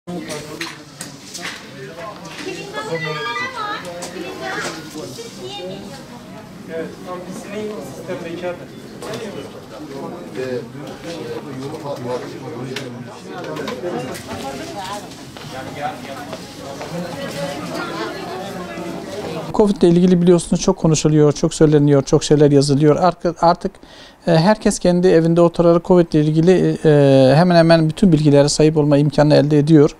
Evet, ambisinin sistemdeki adı. Covid ile ilgili biliyorsunuz çok konuşuluyor, çok söyleniyor, çok şeyler yazılıyor. Artık herkes kendi evinde oturarak Covid ile ilgili hemen hemen bütün bilgilere sahip olma imkanı elde ediyor.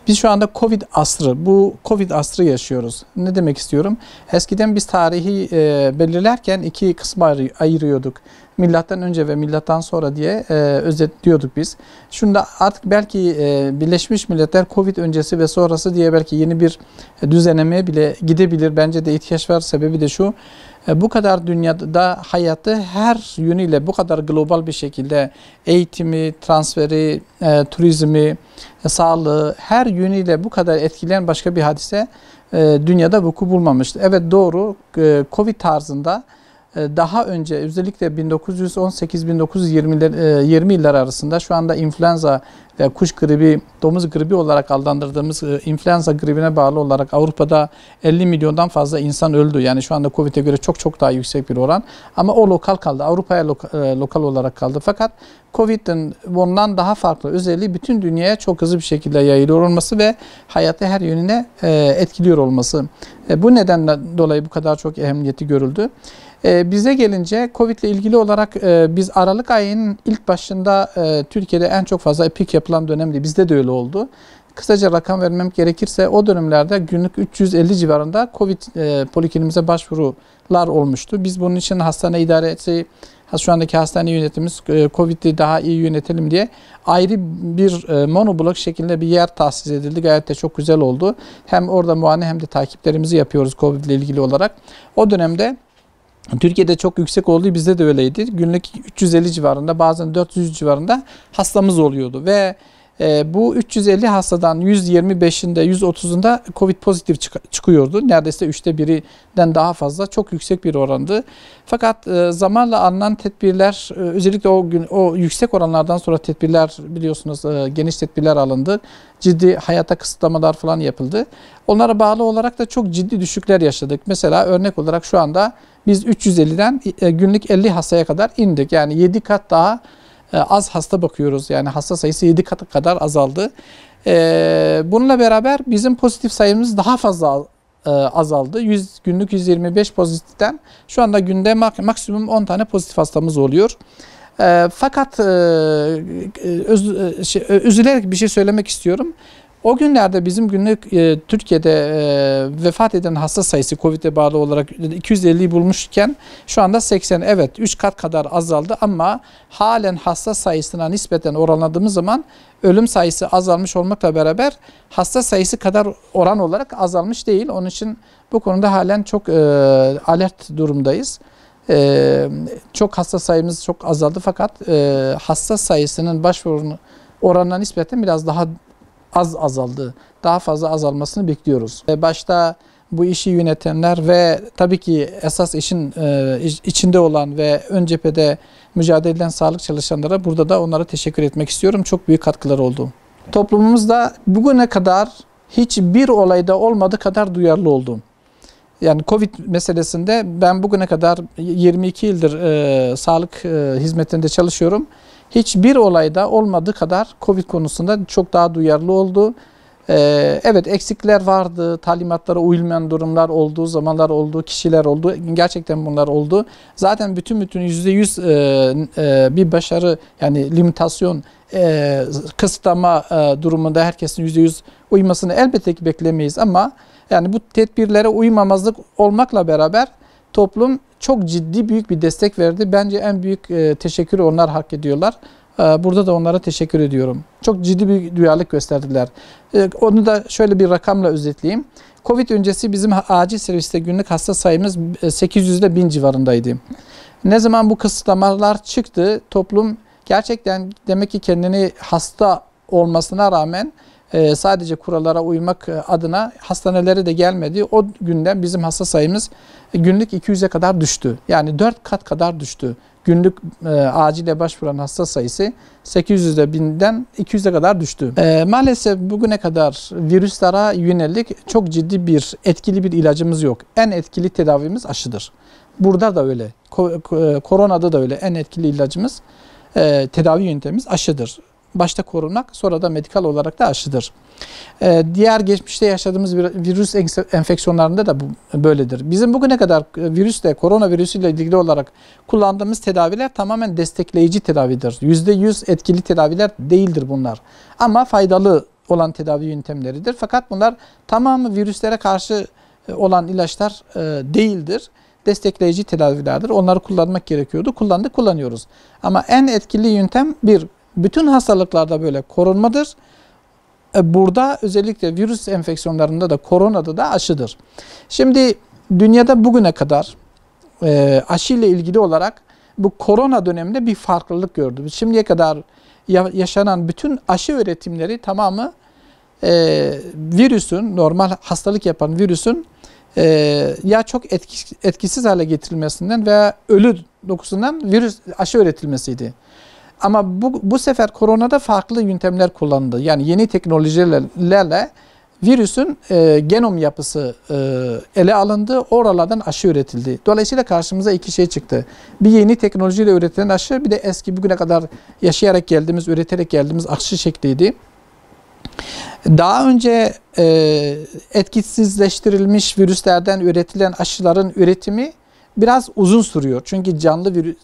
Biz şu anda Covid asrı, bu Covid asrı yaşıyoruz. Ne demek istiyorum? Eskiden biz tarihi belirlerken iki kısma ayırıyorduk. Milattan önce ve milattan sonra diye özetliyorduk biz. Şunda artık belki Birleşmiş Milletler Covid öncesi ve sonrası diye belki yeni bir düzenlemeye bile gidebilir. Bence de ihtiyaç var. Sebebi de şu. Bu kadar dünyada hayatı her yönüyle bu kadar global bir şekilde eğitimi, transferi, turizmi, sağlığı her yönüyle bu kadar etkileyen başka bir hadise dünyada vuku bulmamıştı. Evet doğru, Covid tarzında daha önce özellikle 1918-1920 yıllar arasında şu anda influenza ve kuş gribi, domuz gribi olarak adlandırdığımız influenza gribine bağlı olarak Avrupa'da 50 milyondan fazla insan öldü. Yani şu anda Covid'e göre çok daha yüksek bir oran. Ama o lokal kaldı. Avrupa'ya lokal olarak kaldı. Fakat Covid'in ondan daha farklı özelliği bütün dünyaya çok hızlı bir şekilde yayılıyor olması ve hayatı her yönüne etkiliyor olması. Bu nedenle dolayı bu kadar çok ehemmiyeti görüldü. Bize gelince Covid ile ilgili olarak biz Aralık ayının ilk başında Türkiye'de en çok fazla pik yapılan dönemdi. Bizde de öyle oldu. Kısaca rakam vermem gerekirse o dönemlerde günlük 350 civarında Covid polikliniğimize başvurular olmuştu. Biz bunun için hastane idaresi, şu andaki hastane yönetimimiz Covid'i daha iyi yönetelim diye ayrı bir monoblok şeklinde bir yer tahsis edildi. Gayet de çok güzel oldu. Hem orada muayene hem de takiplerimizi yapıyoruz Covid ile ilgili olarak. O dönemde Türkiye'de çok yüksek olduğu bizde de öyleydi. Günlük 350 civarında bazen 400 civarında hastamız oluyordu ve bu 350 hastadan 125'inde 130'unda Covid pozitif çıkıyordu. Neredeyse 1/3'den daha fazla, çok yüksek bir orandı. Fakat zamanla alınan tedbirler, özellikle o yüksek oranlardan sonra tedbirler biliyorsunuz geniş tedbirler alındı. Ciddi hayata kısıtlamalar falan yapıldı. Onlara bağlı olarak da çok ciddi düşükler yaşadık. Mesela örnek olarak şu anda biz 350'den günlük 50 hastaya kadar indik. Yani 7 kat daha az hasta bakıyoruz. Yani hasta sayısı 7 kat kadar azaldı. Bununla beraber bizim pozitif sayımız daha fazla azaldı. Günlük 125 pozitiften şu anda günde maksimum 10 tane pozitif hastamız oluyor. Fakat üzülerek bir şey söylemek istiyorum. O günlerde bizim günlük Türkiye'de vefat eden hasta sayısı Covid'e bağlı olarak 250'yi bulmuşken şu anda 80, evet 3 kat kadar azaldı ama halen hasta sayısına nispeten oranladığımız zaman ölüm sayısı azalmış olmakla beraber hasta sayısı kadar oran olarak azalmış değil. Onun için bu konuda halen çok alert durumdayız. Çok hasta sayımız çok azaldı fakat hasta sayısının başvuru oranına nispeten biraz daha az azaldı. Daha fazla azalmasını bekliyoruz. Başta bu işi yönetenler ve tabii ki esas işin içinde olan ve ön cephede mücadele eden sağlık çalışanlara burada da onlara teşekkür etmek istiyorum. Çok büyük katkıları oldu. Toplumumuzda bugüne kadar hiçbir olayda olmadığı kadar duyarlı oldum. Yani Covid meselesinde ben bugüne kadar 22 yıldır sağlık hizmetinde çalışıyorum. Hiçbir olayda olmadığı kadar Covid konusunda çok daha duyarlı oldu. Evet eksikler vardı, talimatlara uyulmayan durumlar olduğu zamanlar oldu, kişiler oldu. Gerçekten bunlar oldu. Zaten bütün %100 bir başarı yani limitasyon, kısıtlama durumunda herkesin %100 uymasını elbette ki beklemeyiz ama yani bu tedbirlere uymamazlık olmakla beraber toplum çok ciddi büyük bir destek verdi. Bence en büyük teşekkürü onlar hak ediyorlar. Burada da onlara teşekkür ediyorum. Çok ciddi bir duyarlılık gösterdiler. Onu da şöyle bir rakamla özetleyeyim. Covid öncesi bizim acil serviste günlük hasta sayımız 800'de 1000 civarındaydı. Ne zaman bu kısıtlamalar çıktı, toplum gerçekten demek ki kendini hasta olmasına rağmen sadece kurallara uymak adına hastanelere de gelmedi. O günden bizim hasta sayımız günlük 200'e kadar düştü. Yani 4 kat kadar düştü. günlük acile başvuran hasta sayısı 800'e binden 200'e kadar düştü. Maalesef bugüne kadar virüslere yönelik çok ciddi bir etkili bir ilacımız yok. En etkili tedavimiz aşıdır. Burada da öyle. Koronada da öyle. En etkili ilacımız, tedavi yöntemimiz aşıdır. Başta korumak, sonra da medikal olarak da aşıdır. Diğer geçmişte yaşadığımız virüs enfeksiyonlarında da bu böyledir. Bizim bugüne kadar koronavirüsüyle ilgili olarak kullandığımız tedaviler tamamen destekleyici tedavidir. %100 etkili tedaviler değildir bunlar. Ama faydalı olan tedavi yöntemleridir. Fakat bunlar tamamı virüslere karşı olan ilaçlar değildir. Destekleyici tedavilerdir. Onları kullanmak gerekiyordu. Kullandık, kullanıyoruz. Ama en etkili yöntem bütün hastalıklarda böyle korunmadır. Burada özellikle virüs enfeksiyonlarında da koronada da aşıdır. Şimdi dünyada bugüne kadar aşı ile ilgili olarak bu korona döneminde bir farklılık gördük. Şimdiye kadar yaşanan bütün aşı üretimleri tamamı virüsün, normal hastalık yapan virüsün ya çok etkisiz hale getirilmesinden veya ölü dokusundan aşı üretilmesiydi. Ama bu sefer koronada farklı yöntemler kullanıldı. Yani yeni teknolojilerle virüsün genom yapısı ele alındı, oralardan aşı üretildi. Dolayısıyla karşımıza iki şey çıktı. Bir yeni teknolojiyle üretilen aşı, bir de eski bugüne kadar yaşayarak geldiğimiz, üreterek geldiğimiz aşı şekliydi. Daha önce etkisizleştirilmiş virüslerden üretilen aşıların üretimi biraz uzun sürüyor. Çünkü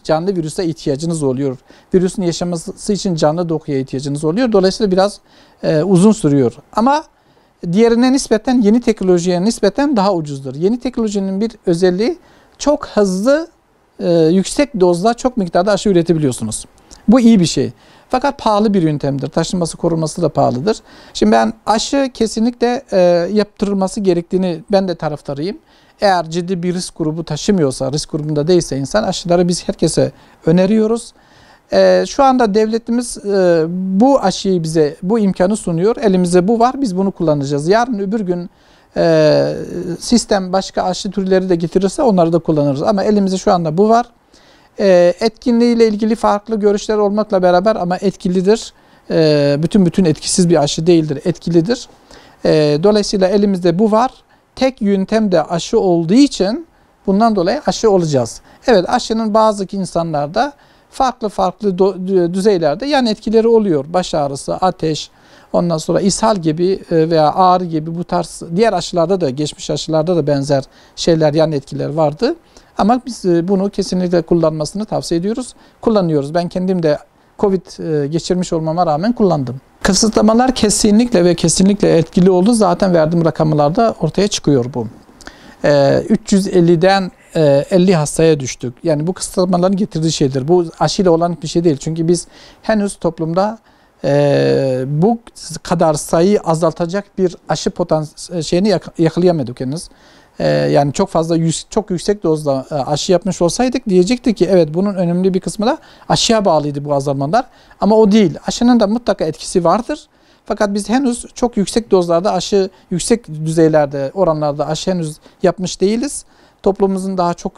canlı virüse ihtiyacınız oluyor. Virüsün yaşaması için canlı dokuya ihtiyacınız oluyor. Dolayısıyla biraz uzun sürüyor. Ama diğerine nispeten, yeni teknolojiye nispeten daha ucuzdur. Yeni teknolojinin bir özelliği, çok hızlı, yüksek dozda çok miktarda aşı üretebiliyorsunuz. Bu iyi bir şey. Fakat pahalı bir yöntemdir. Taşınması, korunması da pahalıdır. Şimdi ben aşı kesinlikle yaptırılması gerektiğini ben de taraftarıyım. Eğer ciddi bir risk grubu taşımıyorsa, risk grubunda değilse insan, aşıları biz herkese öneriyoruz. Şu anda devletimiz bu aşıyı bize, bu imkanı sunuyor. Elimizde bu var, biz bunu kullanacağız. Yarın öbür gün sistem başka aşı türleri de getirirse onları da kullanırız. Ama elimizde şu anda bu var. Etkinliğiyle ilgili farklı görüşler olmakla beraber ama etkilidir. Bütün etkisiz bir aşı değildir, etkilidir. Dolayısıyla elimizde bu var. Tek yöntem de aşı olduğu için bundan dolayı aşı olacağız. Evet, aşının bazı insanlarda farklı düzeylerde yan etkileri oluyor. Baş ağrısı, ateş, ondan sonra ishal gibi veya ağrı gibi bu tarz diğer aşılarda da, geçmiş aşılarda da benzer şeyler, yan etkiler vardı. Ama biz bunu kesinlikle kullanmasını tavsiye ediyoruz. Kullanıyoruz. Ben kendim de Covid geçirmiş olmama rağmen kullandım. Kısıtlamalar kesinlikle etkili oldu. Zaten verdiğim rakamlarda ortaya çıkıyor bu. 350'den 50 hastaya düştük. Yani bu kısıtlamaların getirdiği şeydir. Bu aşıyla olan bir şey değil. Çünkü biz henüz toplumda bu kadar sayıyı azaltacak bir aşı potansiyelini yakalayamadık henüz. Yani çok yüksek dozda aşı yapmış olsaydık diyecektik ki evet, bunun önemli bir kısmı da aşıya bağlıydı bu azalmalar. Ama o değil. Aşının da mutlaka etkisi vardır. Fakat biz henüz çok yüksek dozlarda aşı, yüksek düzeylerde, oranlarda aşı henüz yapmış değiliz. Toplumumuzun daha çok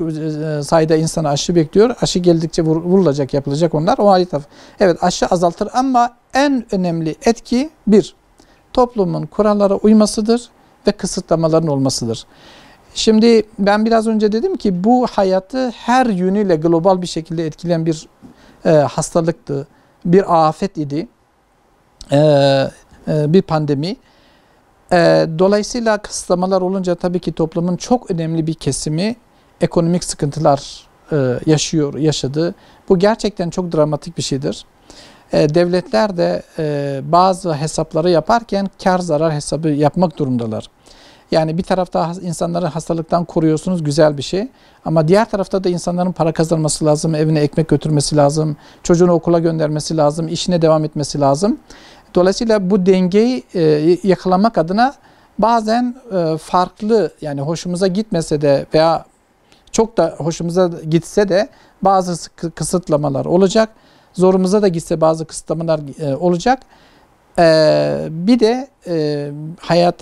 sayıda insana aşı bekliyor. Aşı geldikçe vurulacak, yapılacak onlar. O ayrı taraf. Evet, aşı azaltır ama en önemli etki toplumun kurallara uymasıdır ve kısıtlamaların olmasıdır. Şimdi ben biraz önce dedim ki bu hayatı her yönüyle global bir şekilde etkileyen bir hastalıktı, bir afet idi, bir pandemi. Dolayısıyla kısıtlamalar olunca tabii ki toplumun çok önemli bir kesimi ekonomik sıkıntılar yaşadı. Bu gerçekten çok dramatik bir şeydir. Devletler de bazı hesapları yaparken kar zarar hesabı yapmak durumundalar. Yani bir tarafta insanları hastalıktan koruyorsunuz, güzel bir şey. Ama diğer tarafta da insanların para kazanması lazım, evine ekmek götürmesi lazım, çocuğunu okula göndermesi lazım, işine devam etmesi lazım. Dolayısıyla bu dengeyi yakalamak adına bazen farklı, yani hoşumuza gitmese de veya çok da hoşumuza gitse de bazı kısıtlamalar olacak. Zorumuza da gitse bazı kısıtlamalar olacak. Bir de hayat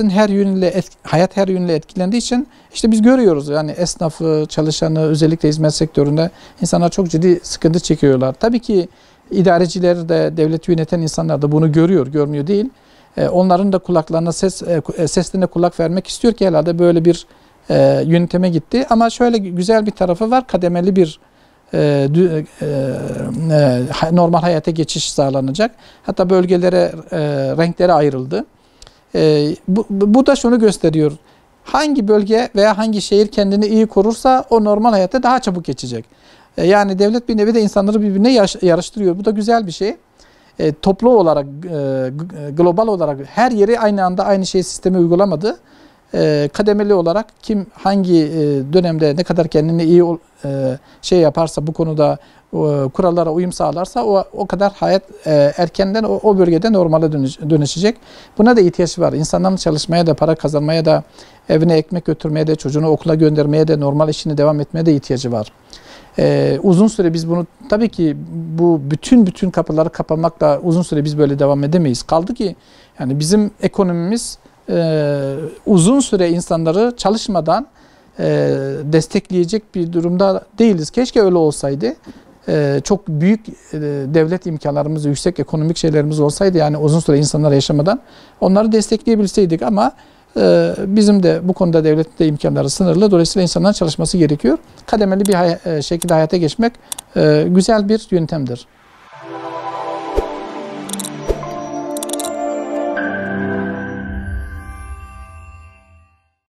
her yönüyle etkilendiği için işte biz görüyoruz yani esnafı, çalışanı, özellikle hizmet sektöründe insanlar çok ciddi sıkıntı çekiyorlar. Tabii ki idareciler de, devleti yöneten insanlar da bunu görüyor, görmüyor değil. Onların da kulaklarına seslerine kulak vermek istiyor ki herhalde böyle bir yönetime gitti. Ama şöyle güzel bir tarafı var, kademeli bir normal hayata geçiş sağlanacak. Hatta bölgelere, renklere ayrıldı. Bu da şunu gösteriyor. Hangi bölge veya hangi şehir kendini iyi korursa o normal hayata daha çabuk geçecek. Yani devlet bir nevi de insanları birbirine yarıştırıyor. Bu da güzel bir şey. Toplu olarak, global olarak her yeri aynı anda aynı sistemi uygulamadı. Kademeli olarak kim hangi dönemde ne kadar kendini iyi yaparsa, bu konuda kurallara uyum sağlarsa o kadar hayat erkenden o bölgede normale dönüşecek. Buna da ihtiyaç var. İnsanların çalışmaya da, para kazanmaya da, evine ekmek götürmeye de, çocuğunu okula göndermeye de, normal işini devam etmeye de ihtiyacı var. Uzun süre biz bunu tabii ki bu bütün kapıları kapamakla uzun süre biz böyle devam edemeyiz. Kaldı ki yani bizim ekonomimiz uzun süre insanları çalışmadan destekleyecek bir durumda değiliz. Keşke öyle olsaydı. Çok büyük devlet imkanlarımız, yüksek ekonomik şeylerimiz olsaydı, yani uzun süre insanlar yaşamadan onları destekleyebilseydik, ama bizim de bu konuda devletin de imkanları sınırlı. Dolayısıyla insanların çalışması gerekiyor. Kademeli bir şekilde hayata geçmek güzel bir yöntemdir.